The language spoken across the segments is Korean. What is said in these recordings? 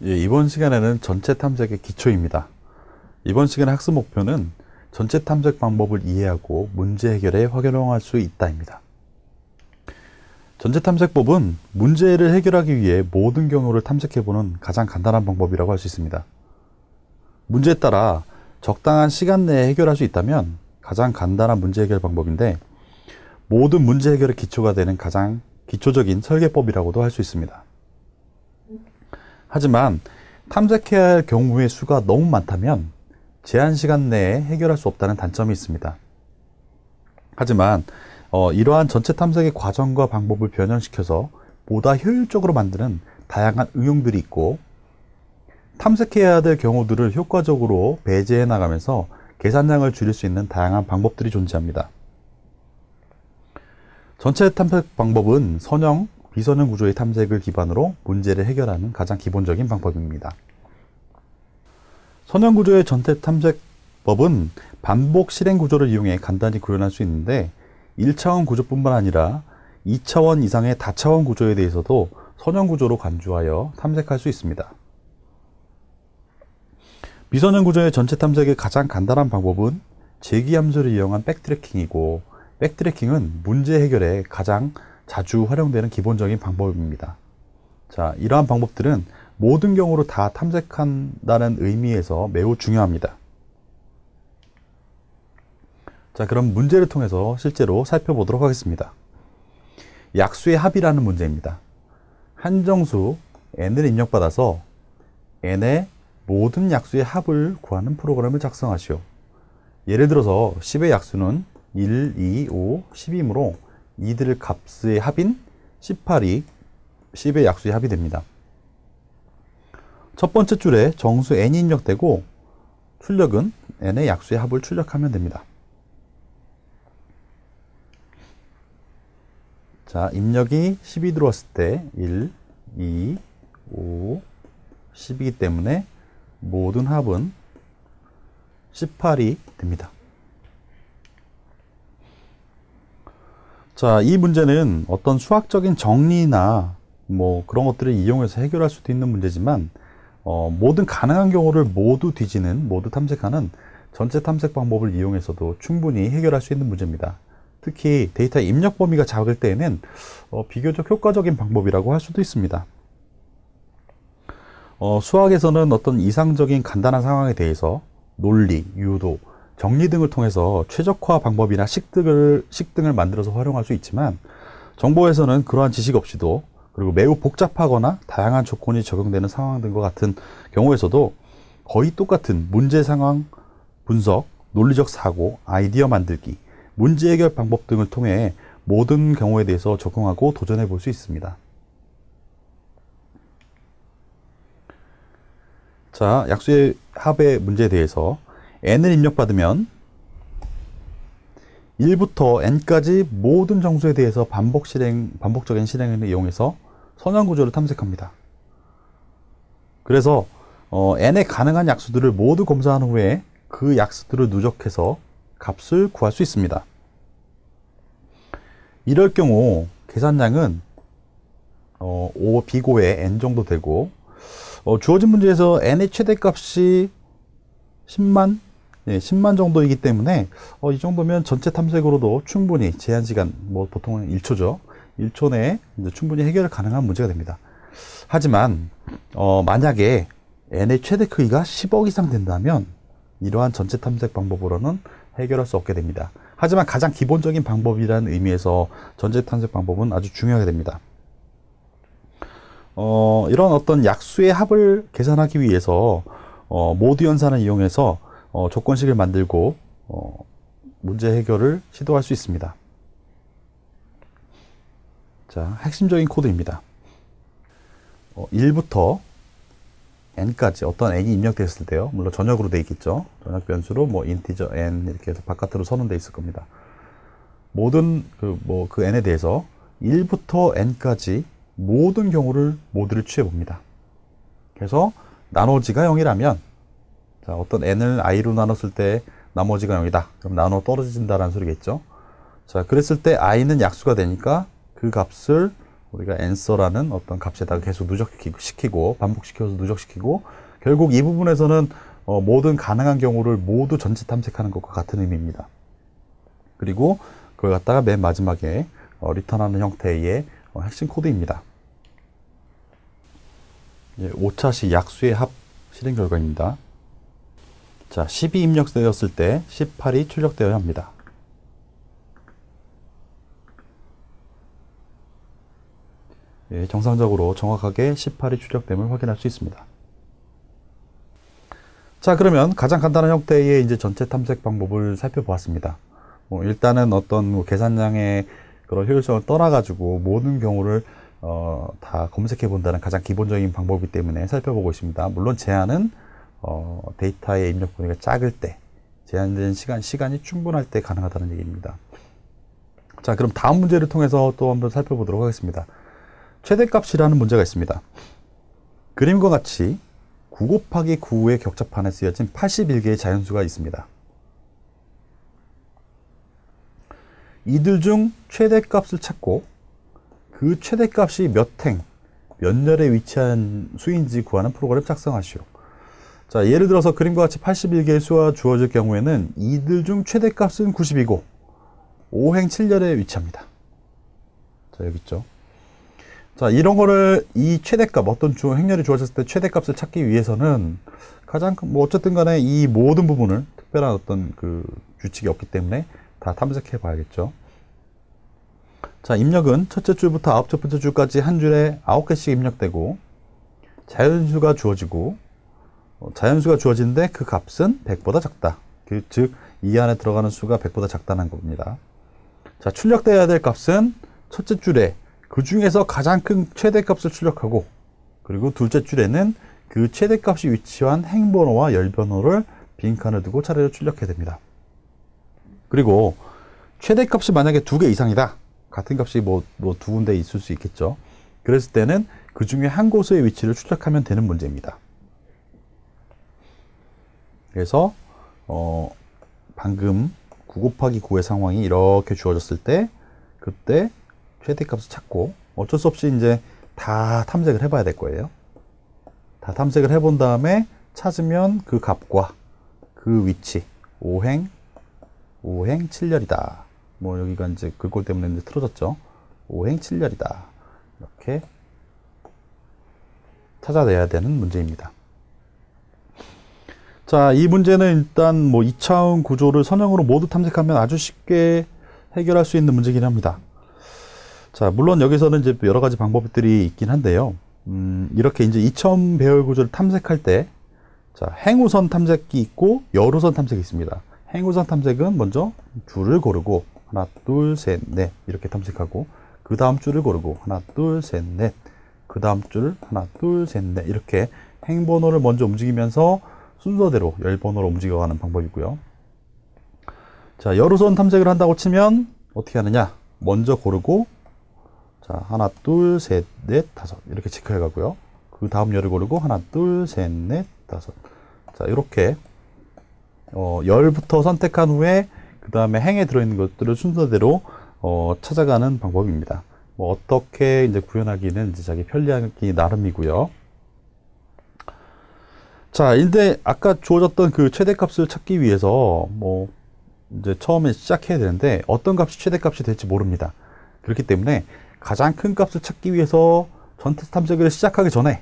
예, 이번 시간에는 전체 탐색의 기초입니다. 이번 시간의 학습 목표는 전체 탐색 방법을 이해하고 문제 해결에 활용할 수 있다입니다. 전체 탐색법은 문제를 해결하기 위해 모든 경우를 탐색해보는 가장 간단한 방법이라고 할 수 있습니다. 문제에 따라 적당한 시간 내에 해결할 수 있다면 가장 간단한 문제 해결 방법인데, 모든 문제 해결의 기초가 되는 가장 기초적인 설계법이라고도 할 수 있습니다. 하지만 탐색해야 할 경우의 수가 너무 많다면 제한 시간 내에 해결할 수 없다는 단점이 있습니다. 하지만 이러한 전체 탐색의 과정과 방법을 변형시켜서 보다 효율적으로 만드는 다양한 응용들이 있고, 탐색해야 될 경우들을 효과적으로 배제해 나가면서 계산량을 줄일 수 있는 다양한 방법들이 존재합니다. 전체 탐색 방법은 선형, 비선형 구조의 탐색을 기반으로 문제를 해결하는 가장 기본적인 방법입니다. 선형 구조의 전체 탐색법은 반복 실행 구조를 이용해 간단히 구현할 수 있는데, 1차원 구조뿐만 아니라 2차원 이상의 다차원 구조에 대해서도 선형 구조로 간주하여 탐색할 수 있습니다. 비선형 구조의 전체 탐색의 가장 간단한 방법은 제기함수를 이용한 백트래킹이고, 백트래킹은 문제 해결에 가장 자주 활용되는 기본적인 방법입니다. 자, 이러한 방법들은 모든 경우를 다 탐색한다는 의미에서 매우 중요합니다. 자, 그럼 문제를 통해서 실제로 살펴보도록 하겠습니다. 약수의 합이라는 문제입니다. 한정수 n을 입력받아서 n의 모든 약수의 합을 구하는 프로그램을 작성하시오. 예를 들어서 10의 약수는 1, 2, 5, 10이므로 이들 값의 합인 18이 10의 약수의 합이 됩니다. 첫 번째 줄에 정수 n이 입력되고 출력은 n의 약수의 합을 출력하면 됩니다. 자, 입력이 10이 들어왔을 때 1, 2, 5, 10이기 때문에 모든 합은 18이 됩니다. 자, 이 문제는 어떤 수학적인 정리나 그런 것들을 이용해서 해결할 수도 있는 문제지만, 모든 가능한 경우를 모두 뒤지는, 모두 탐색하는 전체 탐색 방법을 이용해서도 충분히 해결할 수 있는 문제입니다. 특히 데이터의 입력 범위가 작을 때에는 비교적 효과적인 방법이라고 할 수도 있습니다. 수학에서는 어떤 이상적인 간단한 상황에 대해서 논리, 유도, 정리 등을 통해서 최적화 방법이나 식등을 만들어서 활용할 수 있지만, 정보에서는 그러한 지식 없이도, 그리고 매우 복잡하거나 다양한 조건이 적용되는 상황 등과 같은 경우에서도 거의 똑같은 문제 상황 분석, 논리적 사고, 아이디어 만들기, 문제 해결 방법 등을 통해 모든 경우에 대해서 적용하고 도전해 볼 수 있습니다. 자, 약수의 합의 문제에 대해서 n을 입력받으면 1부터 n까지 모든 정수에 대해서 반복적인 실행을 이용해서 선형 구조를 탐색합니다. 그래서 n의 가능한 약수들을 모두 검사한 후에 그 약수들을 누적해서 값을 구할 수 있습니다. 이럴 경우 계산량은 비고의 n 정도 되고, 주어진 문제에서 n의 최대값이 10만, 10만 정도이기 때문에 이 정도면 전체 탐색으로도 충분히 제한시간, 보통은 1초죠. 1초 내에 충분히 해결 가능한 문제가 됩니다. 하지만 만약에 n의 최대 크기가 10억 이상 된다면 이러한 전체 탐색 방법으로는 해결할 수 없게 됩니다. 하지만 가장 기본적인 방법이라는 의미에서 전체 탐색 방법은 아주 중요하게 됩니다. 이런 어떤 약수의 합을 계산하기 위해서 모두 연산을 이용해서 조건식을 만들고 문제 해결을 시도할 수 있습니다. 자, 핵심적인 코드입니다. 1부터 n까지 어떤 n이 입력됐을 때요, 물론 전역으로 되어 있겠죠. 전역 변수로 인티저 n 이렇게 해서 바깥으로 선언되어 있을 겁니다. 모든 그 n에 대해서 1부터 n까지 모든 경우를 모두를 취해 봅니다. 그래서 나머지가 0이라면, 자, 어떤 n을 i로 나눴을 때 나머지가 0이다. 그럼 나눠 떨어진다라는 소리겠죠. 자, 그랬을 때 i는 약수가 되니까 그 값을 우리가 answer라는 어떤 값에다가 계속 누적시키고 반복시켜서 누적시키고 결국 이 부분에서는 모든 가능한 경우를 모두 전체 탐색하는 것과 같은 의미입니다. 그리고 그걸 갖다가 맨 마지막에 리턴하는 형태의 핵심 코드입니다. 5차식 약수의 합 실행 결과입니다. 자, 10이 입력되었을 때 18이 출력되어야 합니다. 예, 정상적으로 정확하게 18이 출력됨을 확인할 수 있습니다. 자, 그러면 가장 간단한 형태의 이제 전체 탐색 방법을 살펴보았습니다. 일단은 어떤 계산량의 그런 효율성을 떠나가지고 모든 경우를 다 검색해 본다는 가장 기본적인 방법이기 때문에 살펴보고 있습니다. 물론 제한은 데이터의 입력 범위가 작을 때, 제한된 시간이 충분할 때 가능하다는 얘기입니다. 자, 그럼 다음 문제를 통해서 또 한번 살펴보도록 하겠습니다. 최대값이라는 문제가 있습니다. 그림과 같이 9 곱하기 9의 격자판에 쓰여진 81개의 자연수가 있습니다. 이들 중 최대값을 찾고 그 최대값이 몇 행, 몇 열에 위치한 수인지 구하는 프로그램을 작성하시오. 자, 예를 들어서 그림과 같이 81개의 수가 주어질 경우에는 이들 중 최대값은 90이고 5행 7열에 위치합니다. 자, 여기 있죠. 자, 이런 거를 이 최대값, 어떤 행렬이 주어졌을 때 최대값을 찾기 위해서는 가장 어쨌든 간에 이 모든 부분을 특별한 어떤 그 규칙이 없기 때문에 다 탐색해 봐야겠죠. 자, 입력은 첫째 줄부터 첫 번째 줄까지 한 줄에 9개씩 입력되고 자연수가 주어지고 자연수가 주어지는데 그 값은 100보다 작다. 즉, 이 안에 들어가는 수가 100보다 작다는 겁니다. 자, 출력되어야 될 값은 첫째 줄에 그 중에서 가장 큰 최대값을 출력하고 그리고 둘째 줄에는 그 최대값이 위치한 행번호와 열번호를 빈칸을 두고 차례로 출력해야 됩니다. 그리고 최대값이 만약에 2개 이상이다. 같은 값이 뭐 두 군데 있을 수 있겠죠. 그랬을 때는 그 중에 한 곳의 위치를 출력하면 되는 문제입니다. 그래서 방금 9 곱하기 9의 상황이 이렇게 주어졌을 때 그때 최대값을 찾고 어쩔 수 없이 이제 다 탐색을 해봐야 될 거예요. 다 탐색을 해본 다음에 찾으면 그 값과 그 위치 5행 7열이다. 뭐 여기가 이제 글꼴 때문에 이제 틀어졌죠. 5행 7열이다. 이렇게 찾아내야 되는 문제입니다. 자, 이 문제는 일단 뭐 2차원 구조를 선형으로 모두 탐색하면 아주 쉽게 해결할 수 있는 문제긴 합니다. 자, 물론 여기서는 이제 여러 가지 방법들이 있긴 한데요. 이렇게 이제 2차원 배열 구조를 탐색할 때, 자, 행우선 탐색기 있고 열우선 탐색이 있습니다. 행우선 탐색은 먼저 줄을 고르고 하나, 둘, 셋, 넷 이렇게 탐색하고 그 다음 줄을 고르고 하나, 둘, 셋, 넷 그 다음 줄 하나, 둘, 셋, 넷 이렇게 행번호를 먼저 움직이면서 순서대로 열번호로 움직여가는 방법이고요. 자, 열우선 탐색을 한다고 치면 어떻게 하느냐? 먼저 고르고 자, 하나, 둘, 셋, 넷, 다섯 이렇게 체크해 가고요. 그 다음 열을 고르고 하나, 둘, 셋, 넷, 다섯. 자, 이렇게 열부터 선택한 후에 그 다음에 행에 들어있는 것들을 순서대로 찾아가는 방법입니다. 뭐 어떻게 이제 구현하기는 이제 자기 편리하기 나름이고요. 자, 근데 아까 주어졌던 그 최대값을 찾기 위해서 뭐 이제 처음에 시작해야 되는데 어떤 값이 최대값이 될지 모릅니다. 그렇기 때문에 가장 큰 값을 찾기 위해서 전체 탐색을 시작하기 전에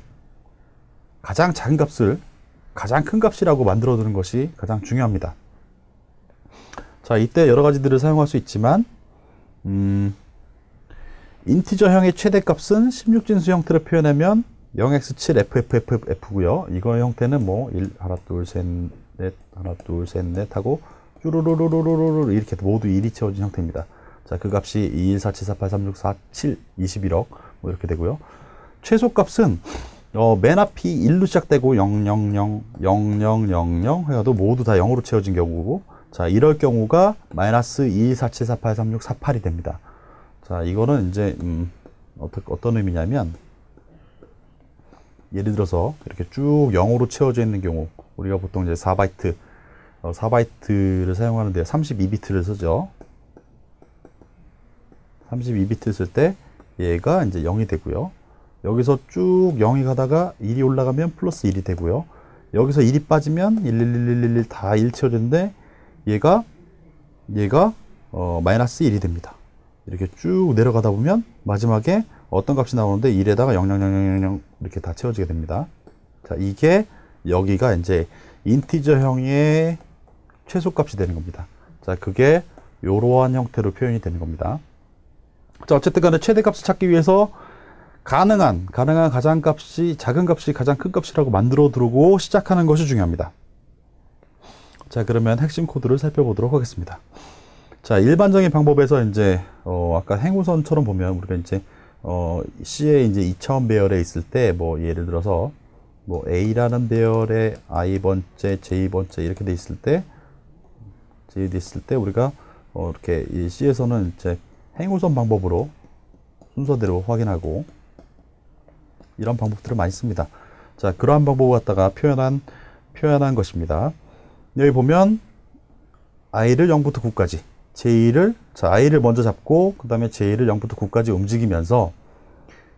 가장 작은 값을 가장 큰 값이라고 만들어 두는 것이 가장 중요합니다. 자, 이때 여러 가지들을 사용할 수 있지만 인티저형의 최대값은 16진수 형태로 표현하면 0x7ffff고요. 이거의 형태는 뭐 1, 하나, 둘, 셋, 넷, 하나, 둘, 셋, 넷 하고 쭈루루루루루루 이렇게 모두 1이 채워진 형태입니다. 자, 그 값이 2, 1, 4, 7, 4, 8, 3, 6, 4, 7, 21억 뭐 이렇게 되고요. 최소값은 맨 앞이 1로 시작되고 0, 0, 0, 0, 0, 0, 0 해가도 모두 다 0으로 채워진 경우고 자, 이럴 경우가 마이너스 2, 1, 4, 7, 4, 8, 3, 6, 4, 8이 됩니다. 자, 이거는 이제 어떤 의미냐면 예를 들어서 이렇게 쭉 0으로 채워져 있는 경우 우리가 보통 이제 4바이트 4바이트를 사용하는데 32비트를 쓰죠. 32비트를 쓸 때 얘가 이제 0이 되고요. 여기서 쭉 0이 가다가 1이 올라가면 플러스 1이 되고요. 여기서 1이 빠지면 1 다 1 채워지는데 얘가 마이너스 1이 됩니다. 이렇게 쭉 내려가다 보면 마지막에 어떤 값이 나오는데 1에다가 0 이렇게 다 채워지게 됩니다. 자, 이게 여기가 이제 인티저형의 최소값이 되는 겁니다. 자, 그게 이러한 형태로 표현이 되는 겁니다. 자, 어쨌든 간에 최대값을 찾기 위해서 가능한 가장값이 작은 값이 가장 큰 값이라고 만들어 두고 시작하는 것이 중요합니다. 자, 그러면 핵심 코드를 살펴보도록 하겠습니다. 자, 일반적인 방법에서 이제 아까 행우선처럼 보면 우리가 이제 C의 이제 2차원 배열에 있을 때 뭐 예를 들어서 뭐 A라는 배열에 I번째, J번째 이렇게 돼 있을 때 우리가 이렇게 이 C에서는 이제 행우선 방법으로 순서대로 확인하고 이런 방법들을 많이 씁니다. 자, 그러한 방법을 갖다가 표현한 것입니다. 여기 보면 I를 0부터 9까지 I를 먼저 잡고 그 다음에 J를 0부터 9까지 움직이면서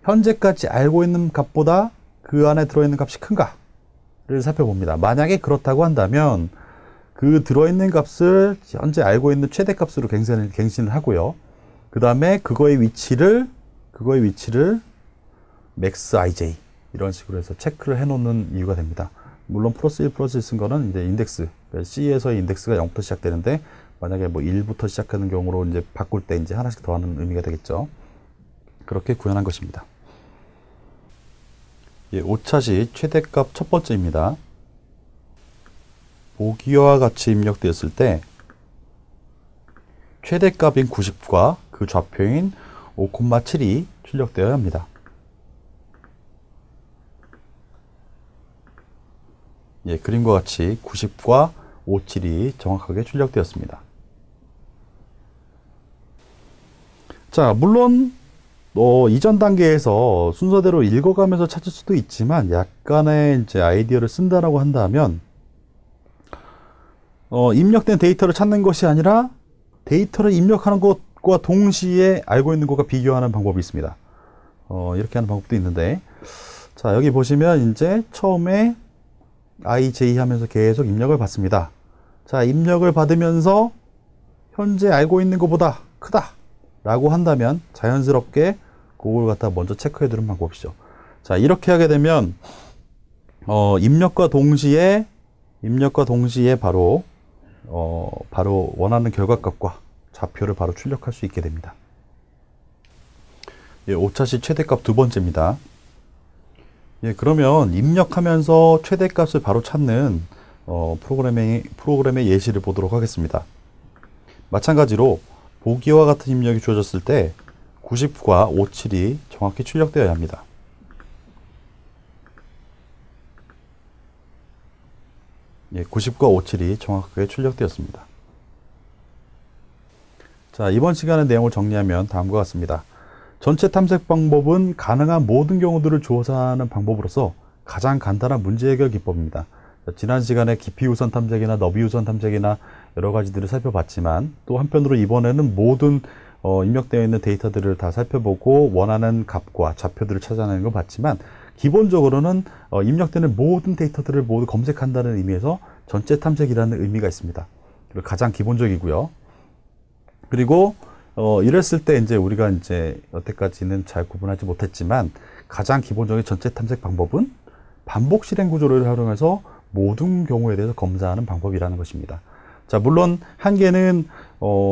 현재까지 알고 있는 값보다 그 안에 들어있는 값이 큰가를 살펴봅니다. 만약에 그렇다고 한다면 그 들어있는 값을 현재 알고 있는 최대값으로 갱신을 하고요. 그 다음에 그거의 위치를 max ij 이런 식으로 해서 체크를 해 놓는 이유가 됩니다. 물론 플러스 1 플러스 1 쓴 거는 이제 인덱스, C에서의 인덱스가 0부터 시작되는데 만약에 뭐 1부터 시작하는 경우로 이제 바꿀 때 이제 하나씩 더하는 의미가 되겠죠. 그렇게 구현한 것입니다. 예, 오차시 최대값 첫 번째입니다. 보기와 같이 입력되었을 때 최대값인 90과 그 좌표인 5,7이 출력되어야 합니다. 예, 그림과 같이 90과 57이 정확하게 출력되었습니다. 자, 물론 이전 단계에서 순서대로 읽어가면서 찾을 수도 있지만 약간의 이제 아이디어를 쓴다라고 한다면 입력된 데이터를 찾는 것이 아니라 데이터를 입력하는 것과 동시에 알고 있는 것과 비교하는 방법이 있습니다. 이렇게 하는 방법도 있는데, 자, 여기 보시면 이제 처음에 IJ 하면서 계속 입력을 받습니다. 자, 입력을 받으면서 현재 알고 있는 것보다 크다 라고 한다면 자연스럽게 그걸 갖다 먼저 체크해 두는 방법이죠. 자, 이렇게 하게 되면 입력과 동시에 바로 원하는 결과값과 좌표를 바로 출력할 수 있게 됩니다. 예, 오차시 최대값 두 번째입니다. 예, 그러면 입력하면서 최대값을 바로 찾는 프로그램의 예시를 보도록 하겠습니다. 마찬가지로 보기와 같은 입력이 주어졌을 때 90과 57이 정확히 출력되어야 합니다. 예, 90과 57이 정확하게 출력되었습니다. 자, 이번 시간의 내용을 정리하면 다음과 같습니다. 전체 탐색 방법은 가능한 모든 경우들을 조사하는 방법으로서 가장 간단한 문제 해결 기법입니다. 자, 지난 시간에 깊이 우선 탐색이나 너비 우선 탐색이나 여러 가지들을 살펴봤지만 또 한편으로 이번에는 모든 입력되어 있는 데이터들을 다 살펴보고 원하는 값과 좌표들을 찾아내는 걸 봤지만 기본적으로는 입력되는 모든 데이터들을 모두 검색한다는 의미에서 전체 탐색이라는 의미가 있습니다. 그리고 가장 기본적이고요. 그리고 이랬을 때 이제 우리가 이제 여태까지는 잘 구분하지 못했지만 가장 기본적인 전체 탐색 방법은 반복 실행 구조를 활용해서 모든 경우에 대해서 검사하는 방법이라는 것입니다. 자, 물론 한계는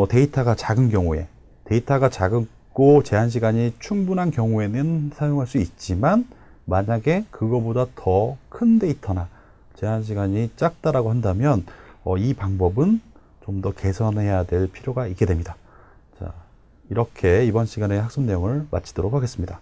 데이터가 작은 경우에, 데이터가 작고 제한 시간이 충분한 경우에는 사용할 수 있지만 만약에 그거보다 더 큰 데이터나 제한 시간이 작다라고 한다면 이 방법은 좀 더 개선해야 될 필요가 있게 됩니다. 자, 이렇게 이번 시간의 학습 내용을 마치도록 하겠습니다.